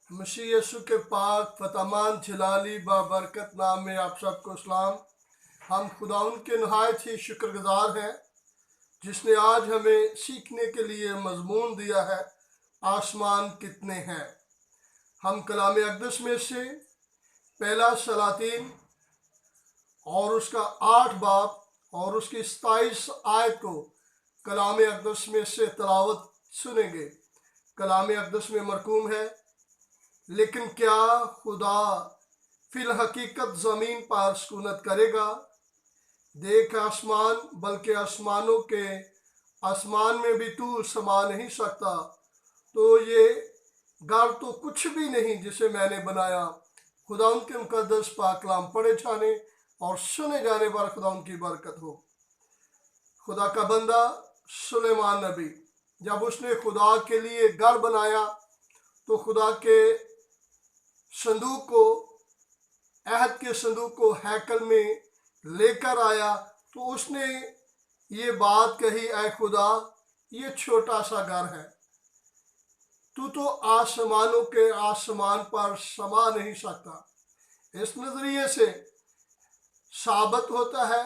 मसीह यीशु के पाक फतमान झिलाली बाबरकत नाम में आप सबको सलाम। हम खुदाउन के नहायत ही शुक्रगुजार हैं जिसने आज हमें सीखने के लिए मजमून दिया है, आसमान कितने हैं। हम कलाम अक़दस में से पहला सलातीन और उसका 8 बाब और उसकी 27 आयत को कलाम अक़दस में से तलावत सुनेंगे। कलाम अक़दस में मरकूम है, लेकिन क्या खुदा फिल हकीकत ज़मीन पर सुकूनत करेगा। देख आसमान, बल्कि आसमानों के आसमान में भी तू समा नहीं सकता, तो ये घर तो कुछ भी नहीं जिसे मैंने बनाया। खुदा उनके मुकद्दस पाक कलाम पढ़े जाने और सुने जाने पर खुदा उनकी बरकत हो। खुदा का बंदा सुलेमान नबी, जब उसने खुदा के लिए घर बनाया तो खुदा के संदूक को, अहद के संदूक को हैकल में लेकर आया तो उसने ये बात कही, ऐ खुदा, ये छोटा सा घर है, तू तो आसमानों के आसमान पर समा नहीं सकता। इस नजरिए से साबित होता है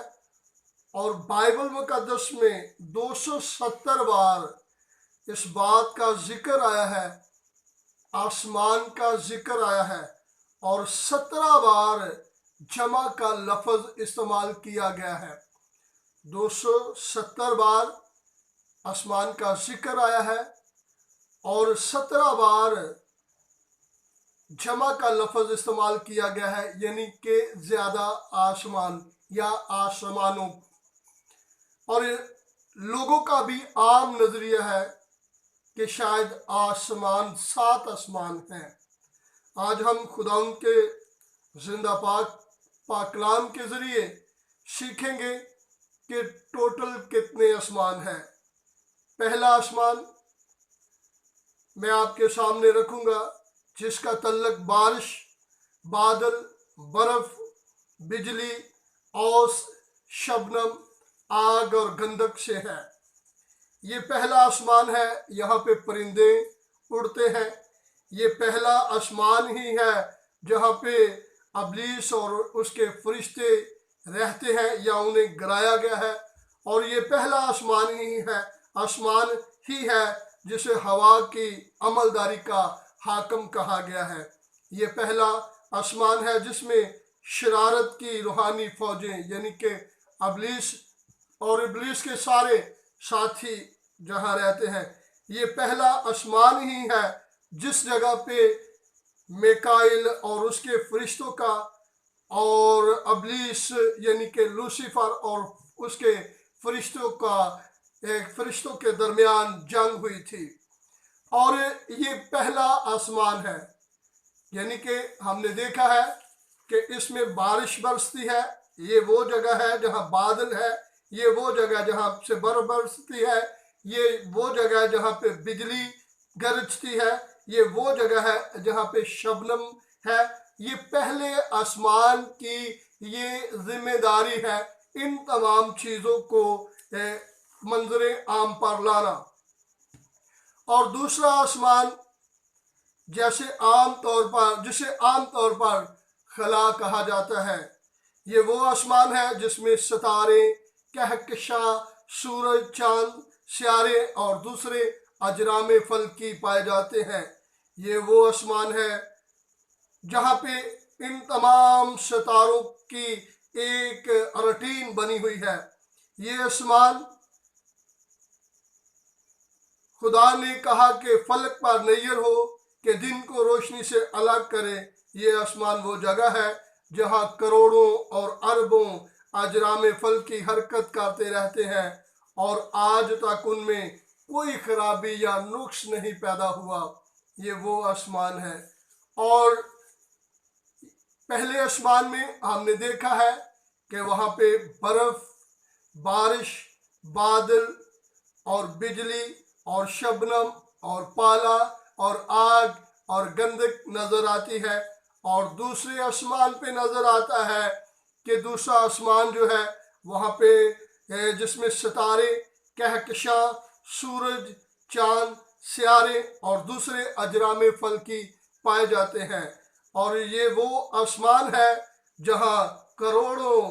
और बाइबल मुकद्दस में 270 बार इस बात का जिक्र आया है, आसमान का जिक्र आया है, और 17 बार जमा का लफ्ज इस्तेमाल किया गया है। 270 बार आसमान का जिक्र आया है और 17 बार जमा का लफ्ज इस्तेमाल किया गया है, यानी कि ज्यादा आसमान या आसमानों। और लोगों का भी आम नजरिया है कि शायद आसमान 7 आसमान हैं। आज हम खुदा के जिंदा पाकलाम के जरिए सीखेंगे कि टोटल कितने आसमान हैं। पहला आसमान मैं आपके सामने रखूंगा, जिसका तल्लक बारिश, बादल, बर्फ, बिजली, औस, शबनम, आग और गंधक से है। ये पहला आसमान है, यहाँ पे परिंदे उड़ते हैं। ये पहला आसमान ही है जहाँ पे अबलीस और उसके फरिश्ते रहते हैं या उन्हें गिराया गया है। और ये पहला आसमान ही है जिसे हवा की अमलदारी का हाकम कहा गया है। ये पहला आसमान है जिसमें शरारत की रूहानी फौजें, यानी कि अबलीस और इबलीस के सारे साथी जहाँ रहते हैं। ये पहला आसमान ही है जिस जगह पे मिकाइल और उसके फरिश्तों का और अबलीस यानी कि लूसीफर और उसके फरिश्तों के दरमियान जंग हुई थी। और ये पहला आसमान है, यानी कि हमने देखा है कि इसमें बारिश बरसती है। ये वो जगह है जहाँ बादल है, ये वो जगह जहाँ से बर्फ बरसती है, ये वो जगह जहाँ पे बिजली गरजती है, ये वो जगह है जहाँ पे शबनम है। ये पहले आसमान की ये जिम्मेदारी है इन तमाम चीज़ों को मंजरे आम पर लाना। और दूसरा आसमान जिसे आम तौर पर खला कहा जाता है, ये वो आसमान है जिसमें सितारे, कहकशां, सूरज, चांद, सियारे और दूसरे अजराम फल्की पाए जाते हैं। ये वो आसमान है जहाँ पे इन तमाम सितारों की एक रूटीन बनी हुई है। ये आसमान खुदा ने कहा कि फलक पर नैयर हो कि दिन को रोशनी से अलग करे। ये आसमान वो जगह है जहाँ करोड़ों और अरबों अजराम फल की हरकत करते रहते हैं और आज तक उनमें कोई खराबी या नुक्स नहीं पैदा हुआ। ये वो आसमान है। और पहले आसमान में हमने देखा है कि वहाँ पे बर्फ, बारिश, बादल और बिजली और शबनम और पाला और आग और गंधक नजर आती है। और दूसरे आसमान पे नजर आता है कि दूसरा आसमान जो है वहाँ पे जिसमें सितारे, कहकशां, सूरज, चांद, सियारे और दूसरे अजराम फल की पाए जाते हैं। और ये वो आसमान है जहाँ करोड़ों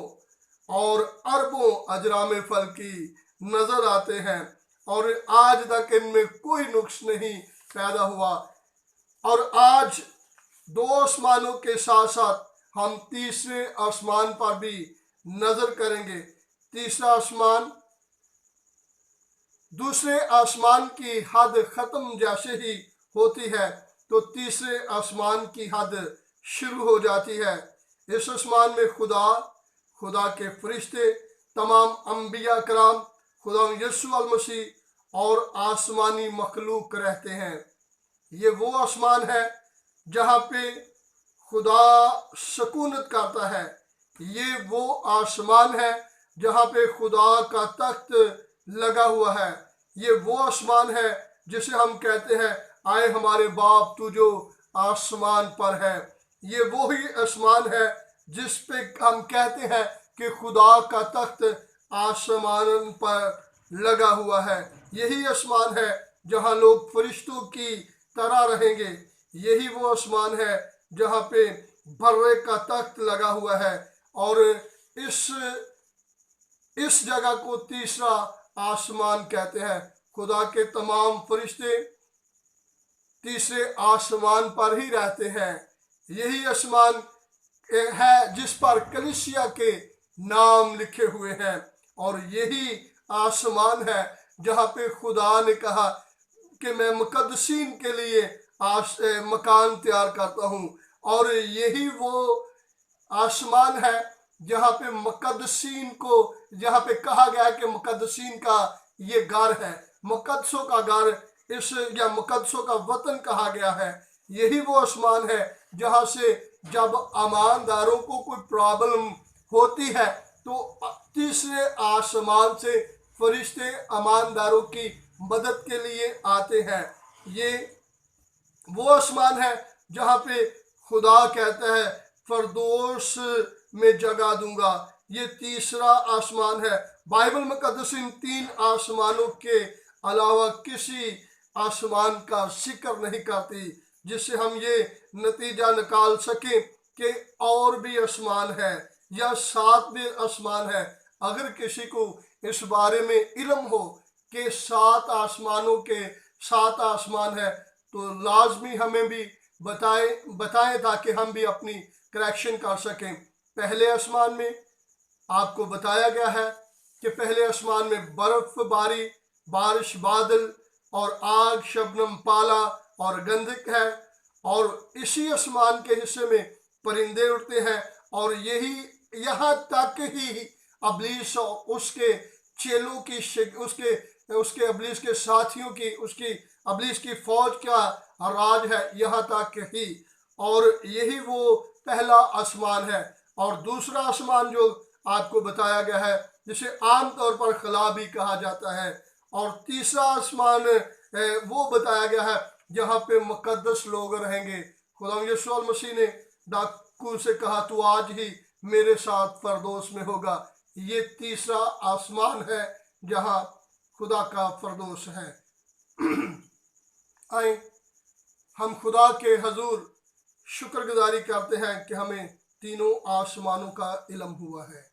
और अरबों अजरामे फल की नजर आते हैं और आज तक इनमें कोई नुक्स नहीं पैदा हुआ। और आज दो आसमानों के साथ साथ हम तीसरे आसमान पर भी नजर करेंगे। तीसरा आसमान, दूसरे आसमान की हद खत्म जैसे ही होती है तो तीसरे आसमान की हद शुरू हो जाती है। इस आसमान में खुदा के फरिश्ते, तमाम अंबिया कराम, खुदा यीशु अल मसीह और आसमानी मखलूक रहते हैं। ये वो आसमान है जहाँ पे खुदा सकूनत करता है। ये वो आसमान है जहाँ पे खुदा का तख्त लगा हुआ है। ये वो आसमान है जिसे हम कहते हैं, आए हमारे बाप तू जो आसमान पर है। ये वो ही आसमान है जिस पे हम कहते हैं कि खुदा का तख्त आसमान पर लगा हुआ है। यही आसमान है जहाँ लोग फरिश्तों की तरह रहेंगे। यही वो आसमान है जहाँ पे भर्रे का तख्त लगा हुआ है। और इस जगह को तीसरा आसमान कहते हैं। खुदा के तमाम फरिश्ते तीसरे आसमान पर ही रहते हैं। यही आसमान है जिस पर कलीसिया के नाम लिखे हुए हैं और यही आसमान है जहाँ पे खुदा ने कहा कि मैं मुकद्दसीन के लिए मकान तैयार करता हूँ। और यही वो आसमान है जहाँ पे मुकद्दसीन को, जहाँ पे कहा गया है कि मुकद्दसीन का ये घर है, मुकद्दसों का घर इस या मुकद्दसों का वतन कहा गया है। यही वो आसमान है जहाँ से जब ईमानदारों को कोई प्रॉब्लम होती है तो तीसरे आसमान से फरिश्ते ईमानदारों की मदद के लिए आते हैं। ये वो आसमान है जहाँ पे खुदा कहता है फरदौस में जगह दूंगा। ये तीसरा आसमान है। बाइबल मुकद्दस इन तीन आसमानों के अलावा किसी आसमान का जिक्र नहीं करती, जिससे हम ये नतीजा निकाल सकें कि और भी आसमान है या सात भी आसमान है। अगर किसी को इस बारे में इल्म हो कि सात आसमानों के सात आसमान है तो लाजमी हमें भी बताएं ताकि हम भी अपनी करेक्शन कर सकें। पहले आसमान में आपको बताया गया है कि पहले आसमान में बर्फबारी, बारिश, बादल और आग, शबनम, पाला और गंधक है। और इसी आसमान के हिस्से में परिंदे उड़ते हैं और यही यहाँ तक ही अबलीस और उसके चेलों की उसके अबलीस के साथियों की, उसकी अबलीस की फौज का राज है यहाँ तक ही। और यही वो पहला आसमान है। और दूसरा आसमान जो आपको बताया गया है जिसे आमतौर पर खला भी कहा जाता है। और तीसरा आसमान वो बताया गया है जहाँ पे मुकद्दस लोग रहेंगे। खुदा यीशु मसीह ने डाकू से कहा तू आज ही मेरे साथ फरदौस में होगा। ये तीसरा आसमान है जहाँ खुदा का फरदौस है। आए हम खुदा के हजूर शुक्रगुजारी करते हैं कि हमें तीनों आसमानों का इल्म हुआ है।